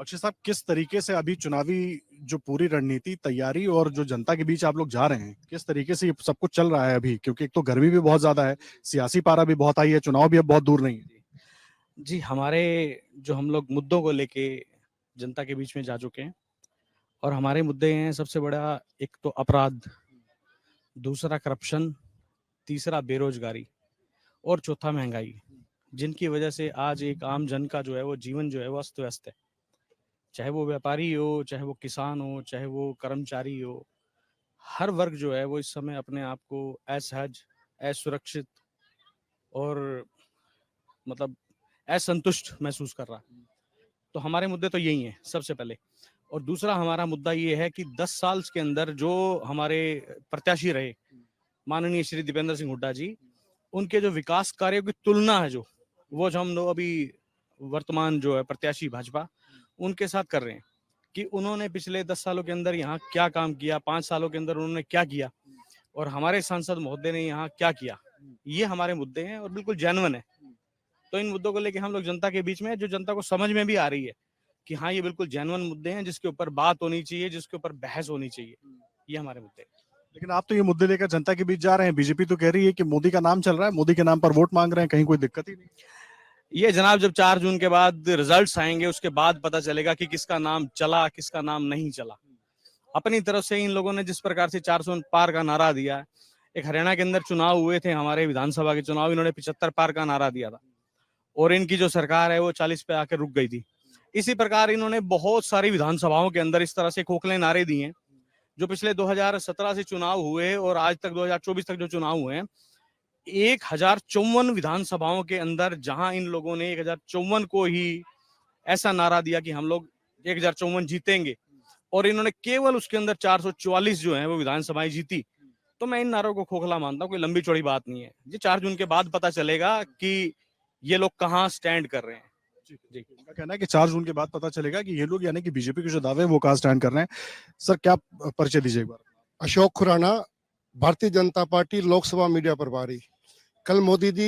अक्षय साहब, किस तरीके से अभी चुनावी जो पूरी रणनीति तैयारी और जो जनता के बीच आप लोग जा रहे हैं, किस तरीके से ये सब कुछ चल रहा है अभी? क्योंकि एक तो गर्मी भी बहुत ज्यादा है, सियासी पारा भी बहुत आई है, चुनाव भी अब बहुत दूर नहीं है। जी, हमारे जो हम लोग मुद्दों को लेके जनता के बीच में जा चुके हैं और हमारे मुद्दे हैं सबसे बड़ा एक तो अपराध, दूसरा करप्शन, तीसरा बेरोजगारी और चौथा महंगाई, जिनकी वजह से आज एक आम जन का जो है वो जीवन जो है वो अस्त-व्यस्त है। चाहे वो व्यापारी हो, चाहे वो किसान हो, चाहे वो कर्मचारी हो, हर वर्ग जो है वो इस समय अपने आप को असहज, असुरक्षित और मतलब असंतुष्ट महसूस कर रहा है। तो हमारे मुद्दे तो यही हैं सबसे पहले। और दूसरा हमारा मुद्दा ये है कि 10 साल के अंदर जो हमारे प्रत्याशी रहे, माननीय श्री दीपेंद्र सिंह हुड्डा जी, उनके जो विकास कार्यों की तुलना है वो जो हम लोग अभी वर्तमान जो है प्रत्याशी भाजपा, उनके साथ कर रहे हैं कि उन्होंने पिछले 10 सालों के अंदर यहाँ क्या काम किया, 5 सालों के अंदर उन्होंने क्या किया और हमारे सांसद महोदय ने यहाँ क्या किया। ये हमारे मुद्दे हैं और बिल्कुल जेन्युइन है। तो इन मुद्दों को लेके हम लोग जनता के बीच में, जो जनता को समझ में भी आ रही है कि हाँ, ये बिल्कुल जेन्युइन मुद्दे हैं जिसके ऊपर बात होनी चाहिए, जिसके ऊपर बहस होनी चाहिए। ये हमारे मुद्दे हैं। लेकिन आप तो ये मुद्दे लेकर जनता के बीच जा रहे हैं, बीजेपी तो कह रही है कि मोदी का नाम चल रहा है, मोदी के नाम पर वोट मांग रहे हैं, कहीं कोई दिक्कत ही नहीं। ये जनाब जब 4 जून के बाद रिजल्ट्स आएंगे उसके बाद पता चलेगा कि किसका नाम चला, किसका नाम नहीं चला। अपनी तरफ से इन लोगों ने जिस प्रकार से 400 पार का नारा दिया, एक हरियाणा के अंदर चुनाव हुए थे हमारे विधानसभा के चुनाव, इन्होंने 75 पार का नारा दिया था और इनकी जो सरकार है वो 40 पे आकर रुक गई थी। इसी प्रकार इन्होंने बहुत सारी विधानसभाओं के अंदर इस तरह से खोखले नारे दिए हैं, जो पिछले 2017 से चुनाव हुए और आज तक 2024 तक जो चुनाव हुए हैं, 1054 विधानसभाओं के अंदर जहां इन लोगों ने 1054 को ही ऐसा नारा दिया कि हम लोग 1054 जीतेंगे और इन्होंने केवल उसके अंदर 444 जो है वो विधानसभाएं जीती। तो मैं इन नारों को खोखला मानता हूँ, कोई लंबी चौड़ी बात नहीं है। ये 4 जून के बाद पता चलेगा कि ये लोग कहाँ स्टैंड कर रहे हैं। जी, उनका कहना है कि 4 जून के बाद पता चलेगा कि ये लोग यानी कि बीजेपी के जो दावे हैं वो कहाँ स्टैंड कर रहे हैं। सर, क्या परिचय दीजिए एक बार? अशोक खुराना, भारतीय जनता पार्टी लोकसभा मीडिया प्रभारी। कल मोदी जी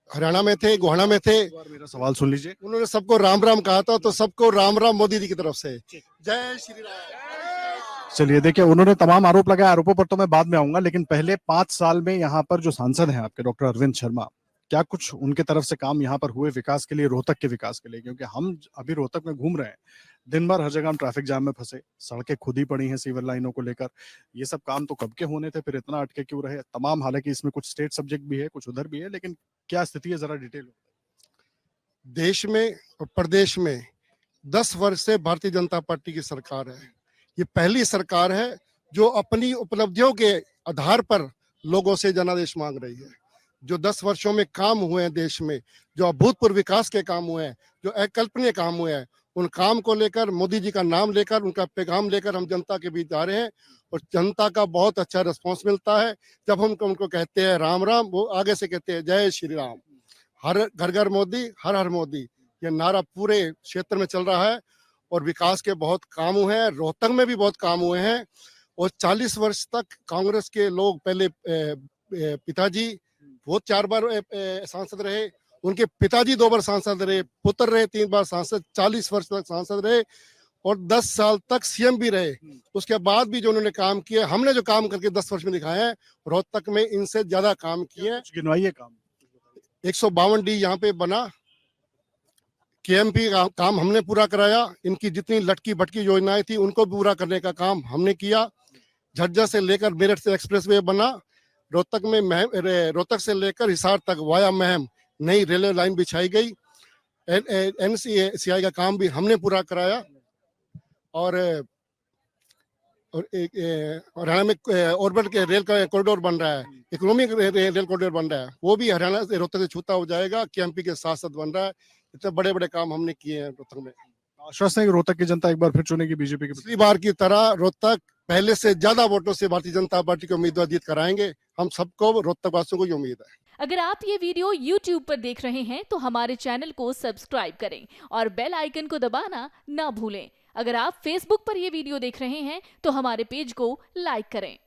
हरियाणा में थे, गोहाना में थे, एक बार मेरा सवाल सुन लीजिए। उन्होंने सबको राम राम कहा था, तो सबको राम राम मोदी जी की तरफ से। जय श्री राम। चलिए, देखिए, उन्होंने तमाम आरोप लगाए, आरोपों पर तो मैं बाद में आऊंगा, लेकिन पहले 5 साल में यहाँ पर जो सांसद हैं आपके डॉक्टर अरविंद शर्मा, क्या कुछ उनके तरफ से काम यहाँ पर हुए विकास के लिए, रोहतक के विकास के लिए? क्योंकि हम अभी रोहतक में घूम रहे हैं, दिन भर हर जगह हम ट्रैफिक जाम में फंसे, सड़कें खुद ही पड़ी हैं सीवर लाइनों को लेकर। ये सब काम तो कब के होने थे, फिर इतना अटके क्यों रहे तमाम? हालांकि इसमें कुछ स्टेट सब्जेक्ट भी है, कुछ उधर भी है, लेकिन क्या स्थिति है, जरा डिटेल। देश में और प्रदेश में 10 वर्ष से भारतीय जनता पार्टी की सरकार है। ये पहली सरकार है जो अपनी उपलब्धियों के आधार पर लोगों से जनादेश मांग रही है। जो 10 वर्षों में काम हुए हैं देश में, जो अभूतपूर्व विकास के काम हुए हैं, जो अकल्पनीय काम हुए हैं, उन काम को लेकर, मोदी जी का नाम लेकर, उनका पैगाम लेकर हम जनता के बीच जा रहे हैं और जनता का बहुत अच्छा रिस्पॉन्स मिलता है। जब हम उनको कहते हैं राम राम, वो आगे से कहते हैं जय श्री राम। हर घर घर मोदी, हर हर मोदी, ये नारा पूरे क्षेत्र में चल रहा है और विकास के बहुत काम हुए हैं। रोहतक में भी बहुत काम हुए हैं और 40 वर्ष तक कांग्रेस के लोग, पहले पिताजी वो 4 बार सांसद रहे, उनके पिताजी 2 बार सांसद रहे, पुत्र रहे 3 बार सांसद, 40 वर्ष तक सांसद रहे और 10 साल तक सीएम भी रहे। उसके बाद भी जो उन्होंने काम किए, हमने जो काम करके 10 वर्ष में दिखाए हैं, रोहतक में इनसे ज्यादा काम किए। गिनवाइए काम। 152 डी यहाँ पे बना, केएमपी का काम हमने पूरा कराया, इनकी जितनी लटकी भटकी योजनाएं थी उनको पूरा करने का काम हमने किया। झज्जर से लेकर मेरठ से एक्सप्रेसवे बना, रोहतक में रोहतक से लेकर हिसार तक वाया महम नई रेलवे लाइन बिछाई गई। एनसीआई का काम भी हमने पूरा कराया और हरियाणा में ऑर्बिट के रेल का कॉरिडोर बन रहा है, इकोनॉमिक रेल कॉरिडोर बन रहा है, वो भी हरियाणा से रोहतक से छूता हो जाएगा। केएमपी के साथ साथ बन रहा है। इतने बड़े बड़े काम हमने किए हैं रोहतक में। आश्वस्त है कि रोहतक की जनता एक बार फिर चुनेगी बीजेपी की? पिछली बार की तरह रोहतक पहले से ज्यादा वोटों से भारतीय जनता पार्टी के उम्मीदवार जीत कराएंगे। हम सबको, रोहतक वासियों को ये उम्मीद है। अगर आप ये वीडियो YouTube पर देख रहे हैं तो हमारे चैनल को सब्सक्राइब करें और बेल आइकन को दबाना ना भूलें। अगर आप Facebook पर ये वीडियो देख रहे हैं तो हमारे पेज को लाइक करें।